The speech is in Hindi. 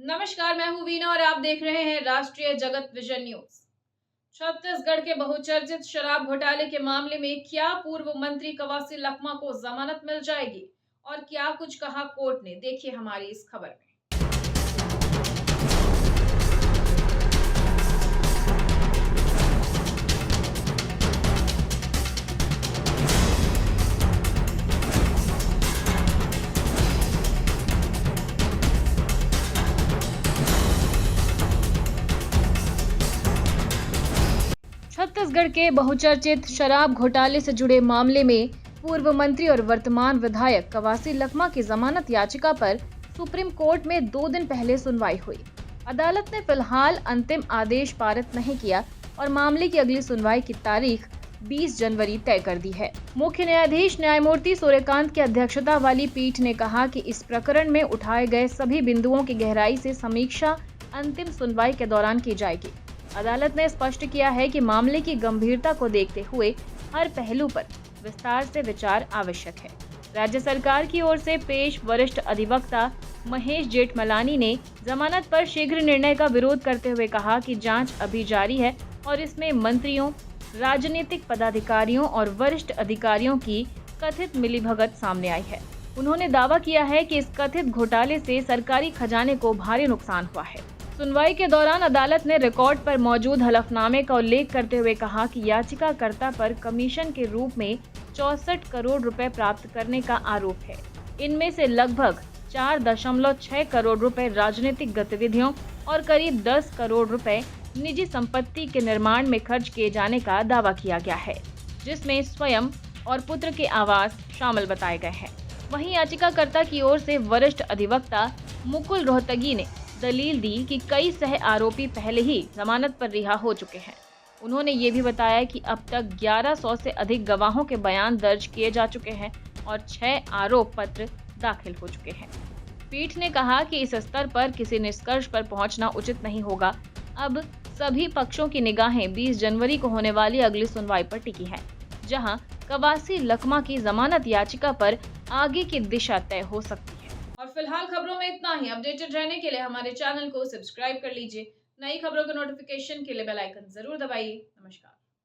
नमस्कार, मैं हूं वीना और आप देख रहे हैं राष्ट्रीय जगत विजन न्यूज। छत्तीसगढ़ के बहुचर्चित शराब घोटाले के मामले में क्या पूर्व मंत्री कवासी लखमा को जमानत मिल जाएगी और क्या कुछ कहा कोर्ट ने, देखिए हमारी इस खबर में। छत्तीसगढ़ के बहुचर्चित शराब घोटाले से जुड़े मामले में पूर्व मंत्री और वर्तमान विधायक कवासी लखमा की जमानत याचिका पर सुप्रीम कोर्ट में 2 दिन पहले सुनवाई हुई। अदालत ने फिलहाल अंतिम आदेश पारित नहीं किया और मामले की अगली सुनवाई की तारीख 20 जनवरी तय कर दी है। मुख्य न्यायाधीश न्यायमूर्ति सूर्यकांत की अध्यक्षता वाली पीठ ने कहा कि इस प्रकरण में उठाए गए सभी बिंदुओं की गहराई से समीक्षा अंतिम सुनवाई के दौरान की जाएगी। अदालत ने स्पष्ट किया है कि मामले की गंभीरता को देखते हुए हर पहलू पर विस्तार से विचार आवश्यक है। राज्य सरकार की ओर से पेश वरिष्ठ अधिवक्ता महेश जेठमलानी ने जमानत पर शीघ्र निर्णय का विरोध करते हुए कहा कि जांच अभी जारी है और इसमें मंत्रियों, राजनीतिक पदाधिकारियों और वरिष्ठ अधिकारियों की कथित मिलीभगत सामने आई है। उन्होंने दावा किया है कि इस कथित घोटाले से सरकारी खजाने को भारी नुकसान हुआ है। सुनवाई के दौरान अदालत ने रिकॉर्ड पर मौजूद हलफनामे का उल्लेख करते हुए कहा कि याचिकाकर्ता पर कमीशन के रूप में 64 करोड़ रुपए प्राप्त करने का आरोप है। इनमें से लगभग 4.6 करोड़ रुपए राजनीतिक गतिविधियों और करीब 10 करोड़ रुपए निजी संपत्ति के निर्माण में खर्च किए जाने का दावा किया गया है, जिसमें स्वयं और पुत्र के आवास शामिल बताए गए हैं। वहीं याचिकाकर्ता की ओर से वरिष्ठ अधिवक्ता मुकुल रोहतगी ने दलील दी कि कई सह आरोपी पहले ही जमानत पर रिहा हो चुके हैं। उन्होंने ये भी बताया कि अब तक 1100 से अधिक गवाहों के बयान दर्ज किए जा चुके हैं और 6 आरोप पत्र दाखिल हो चुके हैं। पीठ ने कहा कि इस स्तर पर किसी निष्कर्ष पर पहुंचना उचित नहीं होगा। अब सभी पक्षों की निगाहें 20 जनवरी को होने वाली अगली सुनवाई पर टिकी हैं, जहां कवासी लखमा की जमानत याचिका पर आगे की दिशा तय हो सकती है। और फिलहाल खबरों में इतना ही। अपडेटेड रहने के लिए हमारे चैनल को सब्सक्राइब कर लीजिए। नई खबरों के नोटिफिकेशन के लिए बेल आइकन जरूर दबाइए। नमस्कार।